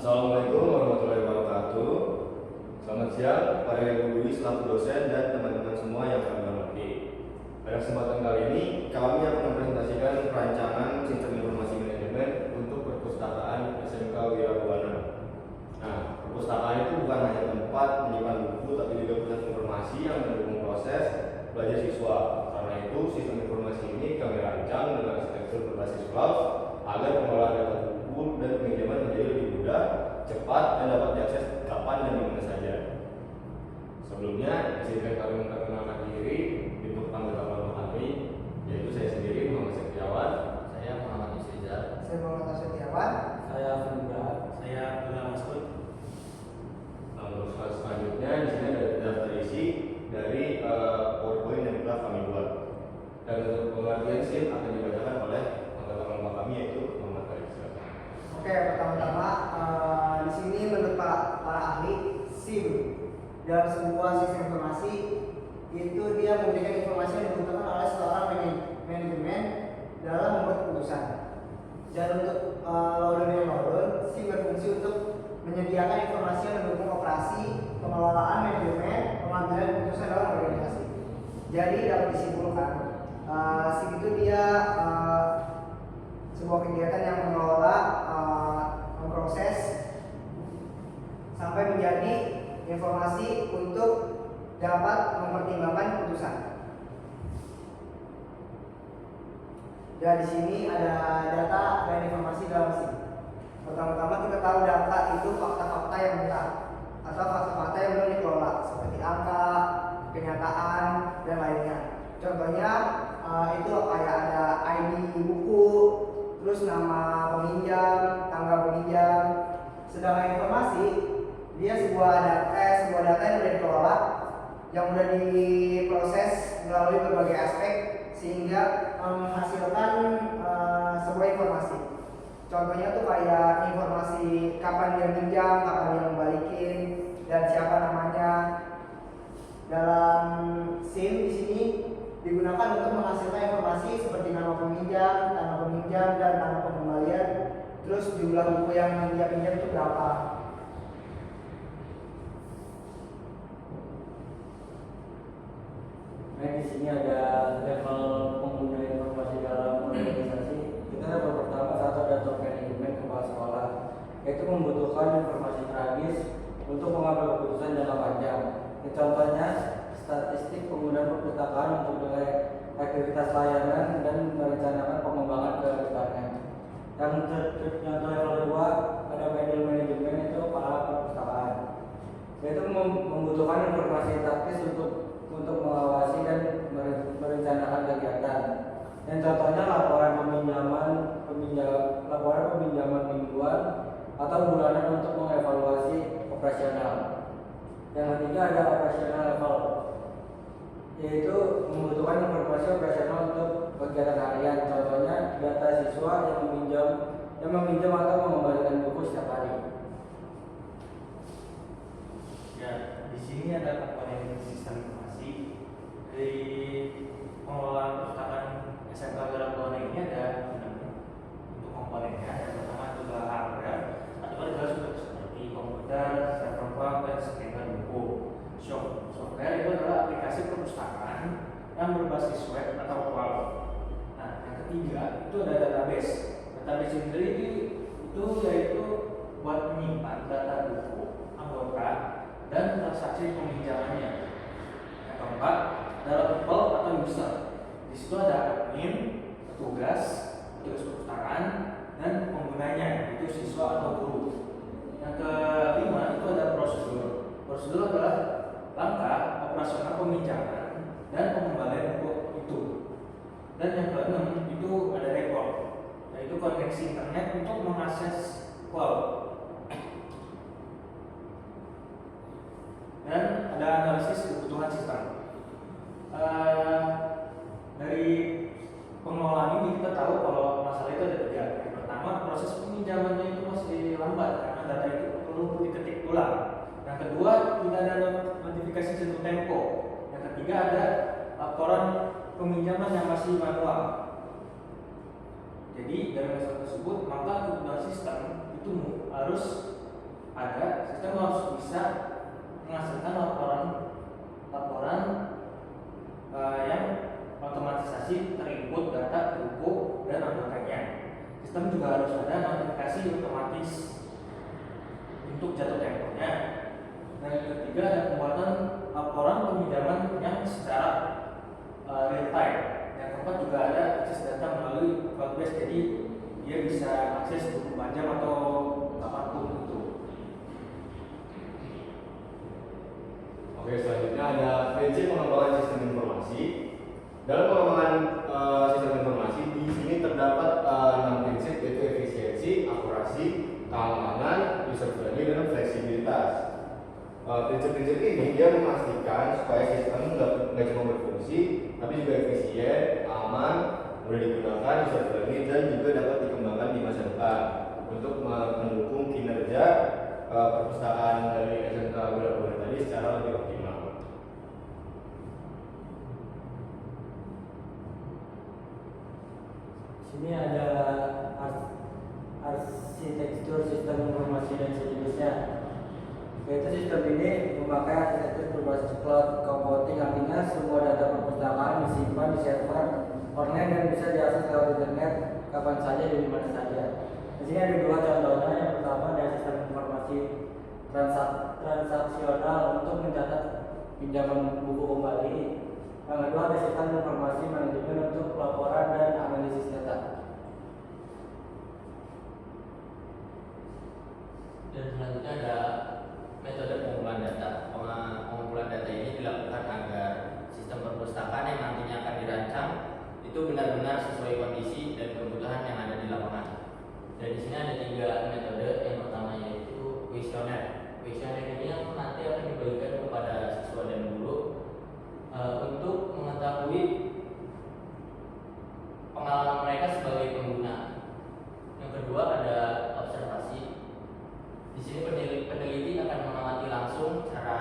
Assalamualaikum warahmatullahi wabarakatuh. Selamat siang kepada Ibu Dwi selaku dosen dan teman-teman semua yang kami hormati. Pada kesempatan kali ini kami akan mempresentasikan rancangan sistem informasi manajemen untuk perpustakaan SMK Wirabuana. Nah, perpustakaan itu bukan hanya tempat menyimpan buku, tapi juga pusat informasi yang mendukung proses belajar siswa. Karena itu sistem informasi ini kami rancang dengan arsitektur berbasis cloud agar pengelolaan data buku dan pinjaman menjadi lebih mudah, cepat, dan dapat diakses kapan dan di mana saja. Sebelumnya, izinkan kami memperkenalkan diri untuk tamu-tamu kami, yaitu saya sendiri Muhammad Setiawan, Saya Muhammad Isrizal. Saya Muhammad Setiawan. Saya Findra. Saya Abdullah Masud. Untuk selanjutnya, di sini ada daftar isi dari PowerPoint yang telah kami buat. Dan untuk pengertian SIM akan dibacakan oleh anggota kami yaitu Muhammad Faisal. Oke, pertama-tama di sini menurut para ahli SIM dalam sebuah sistem informasi itu dia memberikan informasi yang dibutuhkan oleh seorang manajemen dalam membuat keputusan. Dan untuk loader SIM berfungsi untuk menyediakan informasi yang mendukung operasi, pengelolaan manajemen, pengambilan keputusan dalam organisasi. Jadi dapat disimpulkan SIM itu dia sebuah kegiatan yang mengelola, memproses sampai menjadi informasi untuk dapat mempertimbangkan keputusan. Dan di sini ada data dan informasi dalam SIM. Pertama-tama kita tahu data itu fakta-fakta yang benar atau fakta-fakta yang belum dikelola seperti angka, kenyataan, dan lainnya. Contohnya itu kayak ada ID buku, terus nama peminjam, tanggal peminjam. Sedangkan informasi dia sebuah data yang sudah dikelola, yang sudah diproses melalui berbagai aspek sehingga menghasilkan sebuah informasi. Contohnya tuh kayak informasi kapan dia minjam, kapan dia membalikin, dan siapa namanya. Dalam SIM di sini digunakan untuk menghasilkan informasi seperti nama peminjam, tanggal peminjam, dan tanggal pengembalian. Terus jumlah buku yang dia pinjam itu berapa. Nah, di sini ada level pengguna informasi dalam organisasi. Kita level pertama satu ada top manajemen kepala sekolah, yaitu membutuhkan informasi strategis untuk mengambil keputusan jangka panjang. Contohnya statistik penggunaan perpustakaan untuk nilai aktivitas layanan dan merencanakan pengembangan ke depannya. Yang level 2 ada middle manajemen, itu kepala perpustakaan, yaitu membutuhkan informasi taktis untuk mengawasi dan merencanakan kegiatan. Dan contohnya laporan peminjaman mingguan atau bulanan untuk mengevaluasi operasional. Yang ketiga ada operasional level, yaitu membutuhkan informasi operasional untuk kegiatan harian. Contohnya data siswa yang meminjam atau mengembalikan buku setiap hari. Ya, di sini ada komponen sistem informasi dari pengelolaan perpustakaan SMK Wirabuana ini ada untuk komponennya. Yang pertama itu adalah hardware atau adalah seperti komputer, server bank, dan scanner buku. Software itu adalah aplikasi perpustakaan yang berbasis web atau cloud. Nah, yang ketiga itu ada database. Database sendiri itu yaitu buat menyimpan data buku, anggota, dan transaksi peminjamannya. Yang keempat adalah people atau user. Di situ ada admin, petugas perpustakaan, dan penggunanya, itu siswa atau guru. Yang kelima itu ada prosedur. Prosedur adalah langkah operasional peminjaman dan pengembalian buku itu. Dan yang keenam itu ada rekor, yaitu koneksi internet untuk mengakses cloud. Dan ada analisis kebutuhan sistem. Dari pengelolaan ini kita tahu kalau masalah itu ada tiga. Yang pertama, proses peminjamannya itu masih lambat karena data itu perlu diketik ulang. Yang kedua, tidak ada notifikasi jatuh tempo. Yang ketiga, ada laporan peminjaman yang masih manual. Jadi dari masalah tersebut, maka kebutuhan sistem itu harus ada, sistem harus bisa menghasilkan laporan yang otomatisasi terinput data buku dan anggotanya. Sistem juga harus ada notifikasi otomatis untuk jatuh temponya. Nah, yang ketiga ada pembuatan laporan peminjaman yang secara real time. Yang keempat juga ada akses data melalui cloud base, jadi dia bisa akses 24 jam atau kapanpun itu. Oke, selanjutnya ada prinsip pengembangan sistem informasi. Dalam pengembangan sistem informasi di sini terdapat 6 prinsip, yaitu efisiensi, akurasi, keamanan, user friendly, dan fleksibilitas. Prinsip-prinsip ini dia memastikan supaya sistem nggak cuma berfungsi, tapi juga efisien, aman, mudah digunakan, user friendly, dan juga dapat dikembangkan di masa depan untuk mendukung kinerja perpustakaan dari SMK Wirabudaya tadi secara lebih optimal. Sini ada arsitektur sistem informasi dan sejenisnya. Yaitu sistem ini memakai arsitektur berbasis cloud computing, artinya semua data perpustakaan disimpan di server online dan bisa diakses lewat internet kapan saja dan di mana saja. Di sini ada dua contohnya. Yang pertama ada sistem informasi transaksional untuk mencatat pinjaman buku kembali. Yang kedua ada sistem informasi manajemen untuk pelaporan dan analisis data. Dan selanjutnya ada metode pengumpulan data. Pengumpulan data ini dilakukan agar sistem perpustakaan yang nantinya akan dirancang itu benar-benar sesuai kondisi dan kebutuhan yang ada di lapangan. Dan di sini ada 3 metode. Yang pertama yaitu kuesioner. Kuesioner ini yang nanti akan dibagikan kepada siswa dan guru untuk mengetahui pengalaman mereka sebagai pengguna. Yang kedua ada observasi. Di sini peneliti akan mengamati langsung cara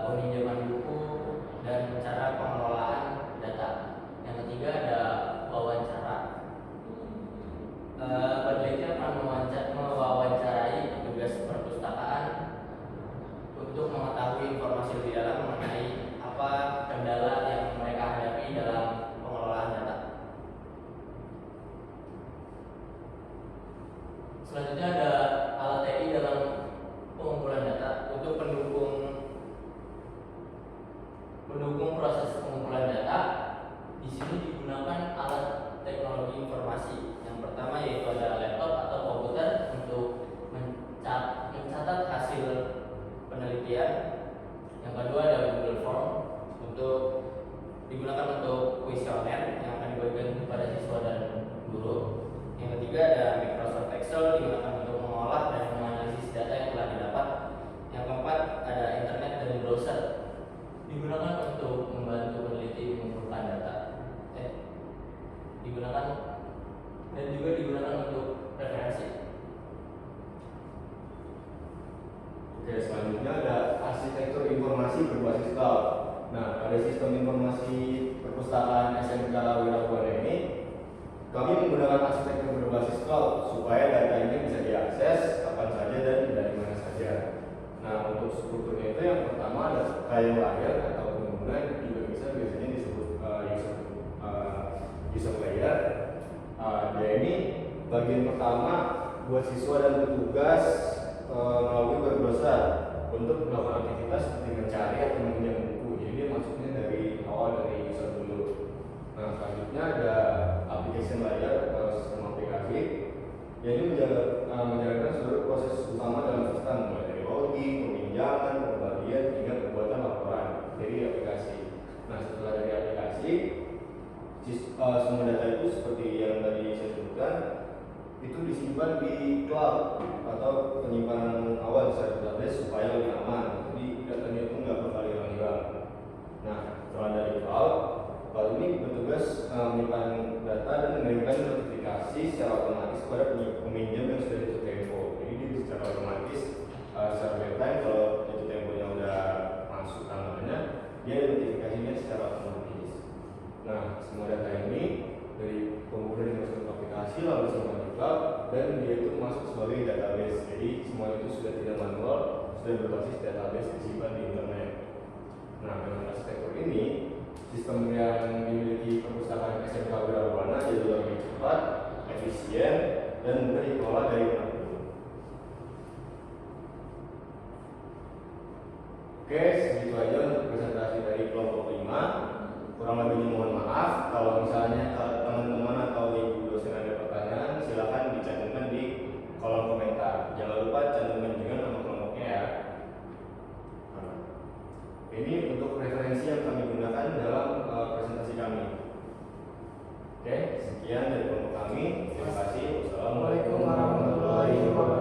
peminjaman buku dan cara pengelolaan data. Yang ketiga ada wawancara. Peneliti akan mewawancarai petugas perpustakaan untuk mengetahui informasi lebih dalam mengenai apa kendala yang mereka hadapi dalam pengelolaan data. Selanjutnya ada alat TI dalam pengumpulan data. Untuk mendukung proses pengumpulan data, di sini digunakan alat teknologi informasi. Yang pertama yaitu ada laptop atau komputer untuk mencatat hasil penelitian. Yang kedua ada Google Form untuk digunakan untuk kuesioner yang akan dibagikan kepada siswa dan guru. Yang ketiga ada Microsoft Excel digunakan untuk mengolah dan menganalisis data yang telah didapat. Yang keempat ada internet dan browser digunakan untuk membantu peneliti mengumpulkan data. Digunakan dan juga digunakan untuk referensi. Oke, selanjutnya ada arsitektur informasi berbasis cloud. Nah, pada sistem informasi perpustakaan SMK Wirabudaya ini, kami menggunakan arsitektur berbasis cloud supaya data ini bisa diakses kapan saja dan dari mana saja. Nah, untuk strukturnya itu yang pertama ada file layer atau pengguna juga bisa biasanya disebut user layer. Dia ini bagian pertama buat siswa dan petugas melalui web browser untuk melakukan aktivitas seperti mencari atau meminjam buku. Jadi maksudnya dari awal dari user dulu. Nah, selanjutnya ada application layer atau sistem aplikasi yang ini menjalankan seluruh proses utama dalam sistem, mulai dari login, peminjaman, pembagian hingga pembuatan laporan. Jadi aplikasi. Nah, setelah dari aplikasi, semua data itu seperti yang tadi saya sebutkan itu disimpan di cloud atau penyimpanan awal di database supaya lebih aman. Jadi datanya itu nggak bakal hilang-hilang. Nah, setelah dari cloud ini bertugas menyimpan data dan mengirimkan notifikasi secara otomatis kepada peminjam yang sudah jatuh tempo. Jadi dia secara otomatis secara real time kalau jatuh temponya udah masuk tanggalnya, dia ada notifikasinya secara otomatis. Nah, semua data ini dari kemudian dimasukkan ke aplikasi lalu disimpan di cloud dan dan dia itu masuk sebagai database. Jadi semua itu sudah tidak manual, sudah berbasis database disimpan di internet. Nah, dengan arsitektur ini, sistem yang dimiliki perpustakaan SMK Wiraurbana jadi lebih cepat, efisien, dan mudah dikelola dari manapun. Oke, segitu aja untuk presentasi dari kelompok 5. Kurang lebihnya mohon maaf. Kalau misalnya teman-teman atau ibu dosen ada pertanyaan, silakan dicantumkan di kolom komentar. Jangan lupa cantumkan juga nama kelompoknya ya. Nah, ini untuk referensi yang kami gunakan dalam presentasi kami. Oke, sekian dari kelompok kami. Terima kasih. Wassalamualaikum warahmatullahi wabarakatuh.